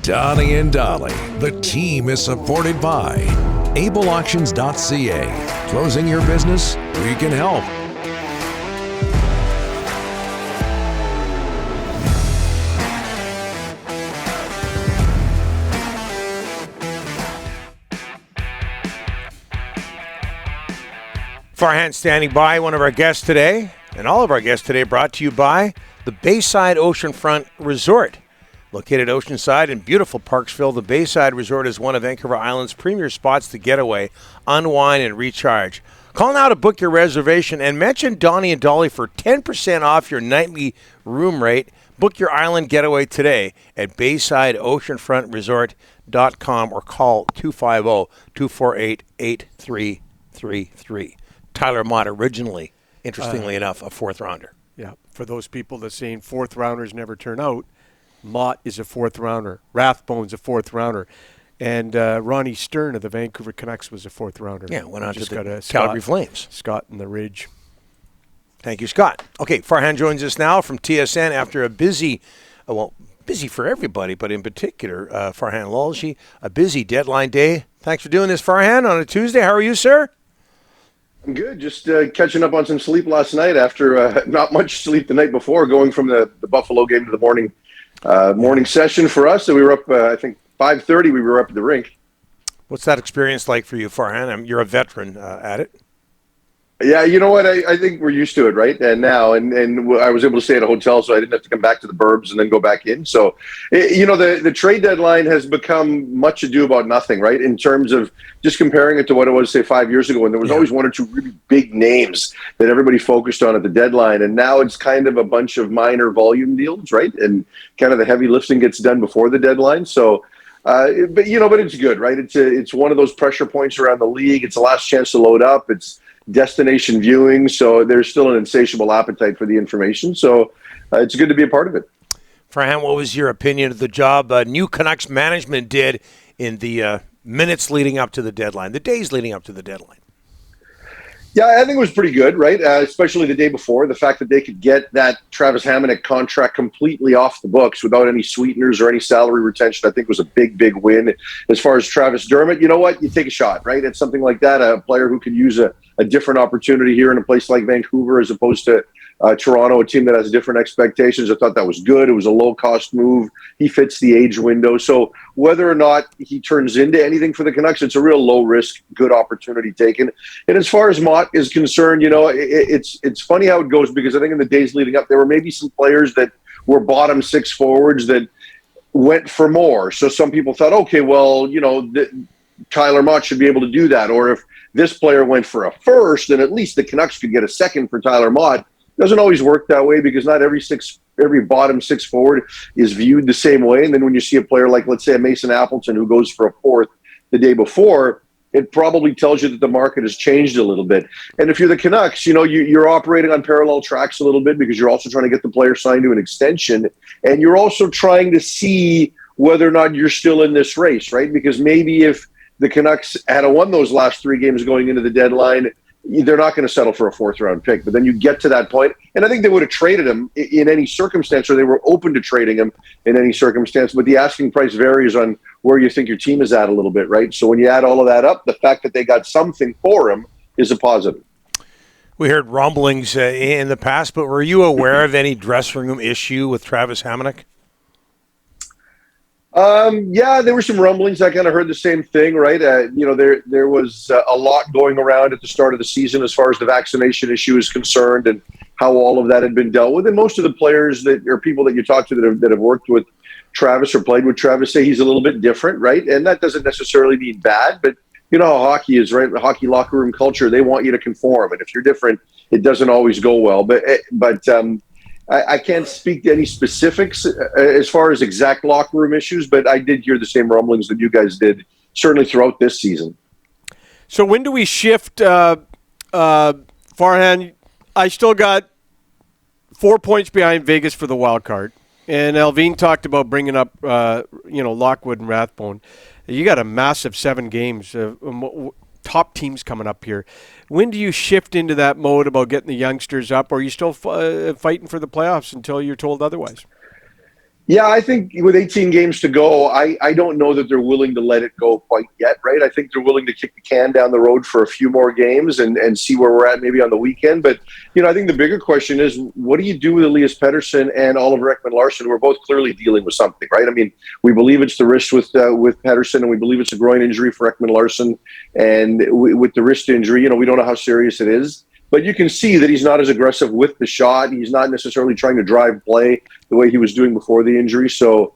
Donnie and Dolly. The team is supported by ableauctions.ca. Closing your business? We can help. Farhan standing by, one of our guests today, and all of our guests today brought to you by the Bayside Oceanfront Resort. Located oceanside in beautiful Parksville, the Bayside Resort is one of Vancouver Island's premier spots to get away, unwind, and recharge. Call now to book your reservation and mention Donnie and Dolly for 10% off your nightly room rate. Book your island getaway today at BaysideOceanfrontResort.com or call 250-248-8333. Tyler Mott, originally, interestingly enough, a fourth rounder. Yeah, for those people that saying fourth rounders never turn out, Mott is a fourth rounder. Rathbone's a fourth rounder. And Ronnie Stern of the Vancouver Canucks was a fourth rounder. Yeah, went on to the Calgary Flames. Scott in the Ridge. Thank you, Scott. Okay, Farhan joins us now from TSN after a busy for everybody, but in particular, Farhan Lalji, a busy deadline day. Thanks for doing this, Farhan, on a Tuesday. How are you, sir? I'm good. Just catching up on some sleep last night after not much sleep the night before, going from the Buffalo game to the morning session for us. So we were up, I think, 5:30. We were up at the rink. What's that experience like for you, Farhan? You're a veteran at it. Yeah, you know what? I think we're used to it, right? And I was able to stay at a hotel, so I didn't have to come back to the burbs and then go back in. So, the trade deadline has become much ado about nothing, right? In terms of just comparing it to what it was, say, 5 years ago, when there was always one or two really big names that everybody focused on at the deadline. And now it's kind of a bunch of minor volume deals, right? And kind of the heavy lifting gets done before the deadline. So, but it's good, right? It's one of those pressure points around the league. It's the last chance to load up. It's destination viewing, so there's still an insatiable appetite for the information. So it's good to be a part of it. Farhan, what was your opinion of the job new Canucks management did in the minutes leading up to the deadline, the days leading up to the deadline? Yeah, I think it was pretty good, right? Especially the day before. The fact that they could get that Travis Hamonic contract completely off the books without any sweeteners or any salary retention, I think was a big, big win. As far as Travis Dermott, you know what? You take a shot, right? It's something like that, a player who could use a different opportunity here in a place like Vancouver as opposed to Toronto, a team that has different expectations. I thought that was good. It was a low-cost move. He fits the age window. So whether or not he turns into anything for the Canucks, it's a real low-risk, good opportunity taken. And as far as Mott is concerned, it's funny how it goes, because I think in the days leading up, there were maybe some players that were bottom six forwards that went for more. So some people thought, okay, well, Tyler Mott should be able to do that. Or if this player went for a first, then at least the Canucks could get a second for Tyler Mott. Doesn't always work that way, because not every bottom six forward is viewed the same way. And then when you see a player like, let's say, a Mason Appleton who goes for a fourth the day before, it probably tells you that the market has changed a little bit. And if you're the Canucks, you're operating on parallel tracks a little bit, because you're also trying to get the player signed to an extension, and you're also trying to see whether or not you're still in this race, right? Because maybe if the Canucks had won those last three games going into the deadline, they're not going to settle for a fourth-round pick. But then you get to that point, and I think they would have traded him in any circumstance, or they were open to trading him in any circumstance. But the asking price varies on where you think your team is at a little bit, right? So when you add all of that up, the fact that they got something for him is a positive. We heard rumblings in the past, but were you aware of any dressing room issue with Travis Hamonic? Yeah, there were some rumblings. I kind of heard the same thing, right? There was a lot going around at the start of the season as far as the vaccination issue is concerned, and how all of that had been dealt with. And most of the players that or people that you talk to that have worked with Travis or played with Travis say he's a little bit different, right? And that doesn't necessarily mean bad, but you know how hockey is, right? The hockey locker room culture, they want you to conform, and if you're different, it doesn't always go well. But I can't speak to any specifics as far as exact locker room issues, but I did hear the same rumblings that you guys did, certainly throughout this season. So when do we shift, Farhan? I still got 4 points behind Vegas for the wild card, and Alvin talked about bringing up, Lockwood and Rathbone. You got a massive 7 games, top teams coming up here. When do you shift into that mode about getting the youngsters up, or are you still fighting for the playoffs until you're told otherwise? Yeah, I think with 18 games to go, I don't know that they're willing to let it go quite yet, right? I think they're willing to kick the can down the road for a few more games and see where we're at maybe on the weekend. But, I think the bigger question is, what do you do with Elias Pettersson and Oliver Ekman-Larsson, who are both clearly dealing with something, right? I mean, we believe it's the wrist with Pettersson, and we believe it's a groin injury for Ekman-Larsson. And with the wrist injury, we don't know how serious it is. But you can see that he's not as aggressive with the shot. He's not necessarily trying to drive play the way he was doing before the injury. So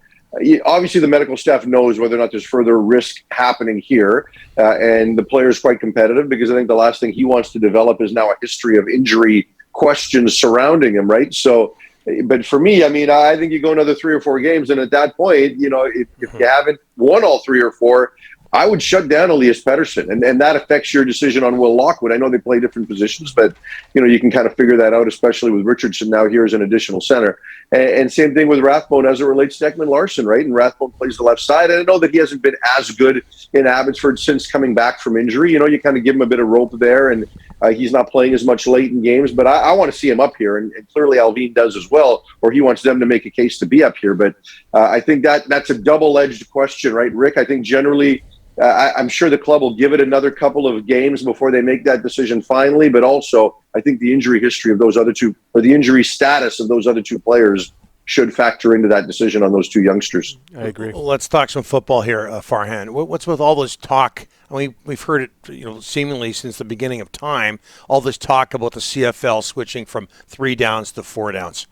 obviously the medical staff knows whether or not there's further risk happening here. And the player is quite competitive, because I think the last thing he wants to develop is now a history of injury questions surrounding him, right? So, but for me, I mean, I think you go another 3 or 4 games, and at that point, if you haven't won all 3 or 4, I would shut down Elias Pettersson, and that affects your decision on Will Lockwood. I know they play different positions, but you can kind of figure that out, especially with Richardson now here as an additional center. And same thing with Rathbone as it relates to Ekman-Larsson, right? And Rathbone plays the left side. And I know that he hasn't been as good in Abbotsford since coming back from injury. You kind of give him a bit of rope there, and he's not playing as much late in games. But I want to see him up here, and clearly Alvin does as well, or he wants them to make a case to be up here. But I think that's a double-edged question, right, Rick? I think generally I'm sure the club will give it another couple of games before they make that decision finally. But also, I think the injury history of those other two, or the injury status of those other two players, should factor into that decision on those two youngsters. I agree. Well, let's talk some football here, Farhan. What's with all this talk? I mean, we've heard it, seemingly since the beginning of time. All this talk about the CFL switching from 3 downs to 4 downs.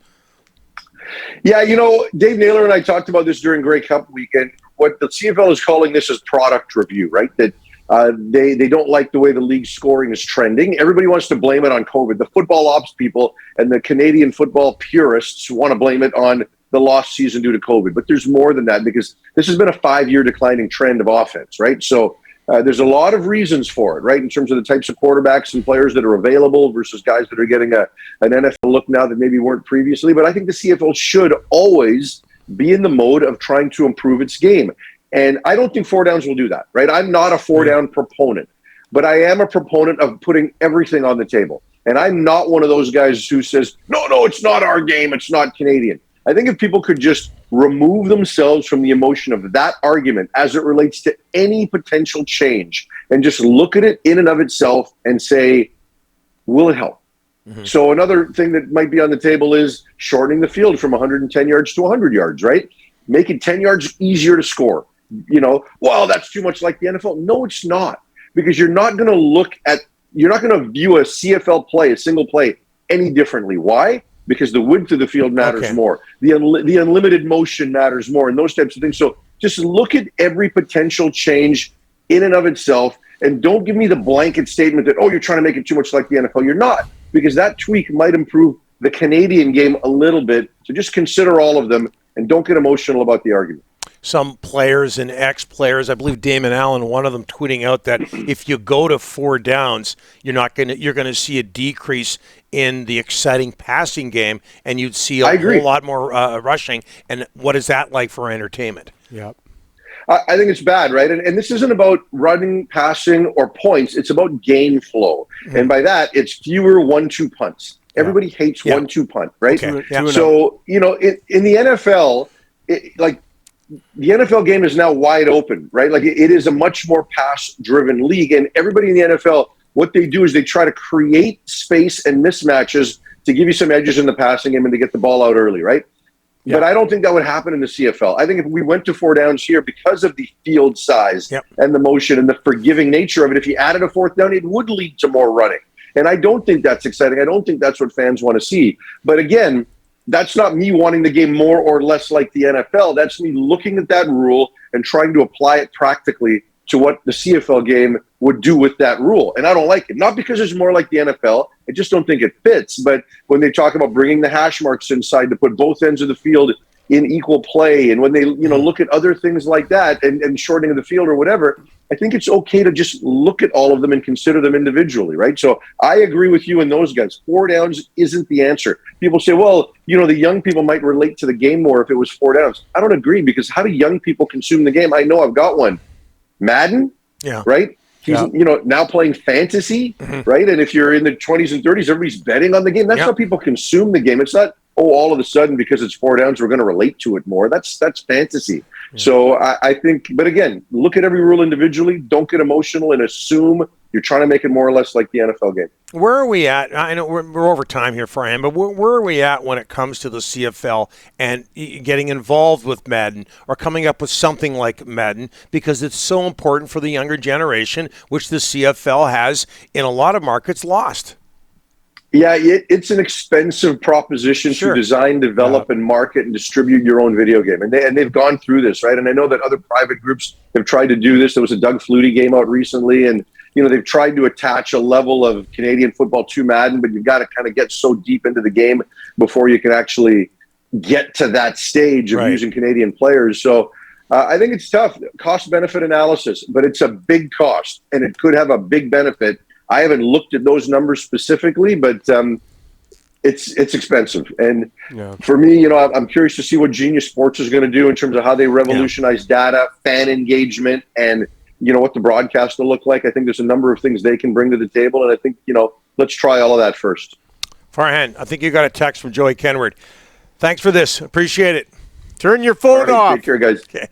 Yeah, Dave Naylor and I talked about this during Grey Cup weekend. What the CFL is calling this is product review, right? That they don't like the way the league scoring is trending. Everybody wants to blame it on COVID. The football ops people and the Canadian football purists want to blame it on the lost season due to COVID. But there's more than that, because this has been a 5-year declining trend of offense, right? So there's a lot of reasons for it, right, in terms of the types of quarterbacks and players that are available versus guys that are getting an NFL look now that maybe weren't previously. But I think the CFL should always be in the mode of trying to improve its game. And I don't think 4 downs will do that, right? I'm not a 4-down proponent, but I am a proponent of putting everything on the table. And I'm not one of those guys who says, no, it's not our game, it's not Canadian. I think if people could just remove themselves from the emotion of that argument as it relates to any potential change and just look at it in and of itself and say, will it help? Mm-hmm. So another thing that might be on the table is shortening the field from 110 yards to 100 yards, right? Make it 10 yards easier to score. Well, that's too much like the NFL. No, it's not, because you're not going to view a CFL play, a single play, any differently. Why? Because the width of the field matters more. The unlimited motion matters more, and those types of things. So just look at every potential change in and of itself, and don't give me the blanket statement that, you're trying to make it too much like the NFL. You're not, because that tweak might improve the Canadian game a little bit. So just consider all of them, and don't get emotional about the argument. Some players and ex-players, I believe Damon Allen, one of them, tweeting out that if you go to 4 downs, you're going to see a decrease in the exciting passing game, and you'd see a whole lot more rushing. And what is that like for entertainment? Yeah, I think it's bad, right? And this isn't about running, passing, or points. It's about game flow. Mm-hmm. And by that, it's fewer 1-2 punts. Everybody hates 1-2 punt, right? Okay. Yeah. So, in the NFL, the NFL game is now wide open, right? Like, it is a much more pass-driven league, and everybody in the NFL, what they do is they try to create space and mismatches to give you some edges in the passing game and to get the ball out early, right? Yeah. But I don't think that would happen in the CFL. I think if we went to 4 downs here, because of the field size and the motion and the forgiving nature of it, if you added a 4th down, it would lead to more running. And I don't think that's exciting. I don't think that's what fans want to see. But again, that's not me wanting the game more or less like the NFL. That's me looking at that rule and trying to apply it practically to what the CFL game would do with that rule. And I don't like it. Not because it's more like the NFL. I just don't think it fits. But when they talk about bringing the hash marks inside to put both ends of the field in equal play, and when they look at other things like that and shortening of the field or whatever, I think it's okay to just look at all of them and consider them individually, right? So I agree with you and those guys. 4 downs isn't the answer. People say, well, the young people might relate to the game more if it was 4 downs. I don't agree, because how do young people consume the game? I know I've got one. Madden, right? He's now playing fantasy, right? And if you're in the 20s and 30s, everybody's betting on the game. That's how people consume the game. It's not oh, all of a sudden, because it's 4 downs, we're going to relate to it more. That's fantasy. Yeah. So I think, but again, look at every rule individually. Don't get emotional and assume you're trying to make it more or less like the NFL game. Where are we at? I know we're over time here, Farhan, but where are we at when it comes to the CFL and getting involved with Madden or coming up with something like Madden, because it's so important for the younger generation, which the CFL has in a lot of markets lost? Yeah, it's an expensive proposition to design, develop, and market and distribute your own video game. And they've gone through this, right? And I know that other private groups have tried to do this. There was a Doug Flutie game out recently, and they've tried to attach a level of Canadian football to Madden, but you've got to kind of get so deep into the game before you can actually get to that stage of using Canadian players. So I think it's tough. Cost-benefit analysis, but it's a big cost, and it could have a big benefit. I haven't looked at those numbers specifically, but it's expensive. And for me, I'm curious to see what Genius Sports is going to do in terms of how they revolutionize data, fan engagement, and what the broadcast will look like. I think there's a number of things they can bring to the table, and I think let's try all of that first. Farhan, I think you got a text from Joey Kenward. Thanks for this. Appreciate it. Turn your phone off. Take care, guys. Okay.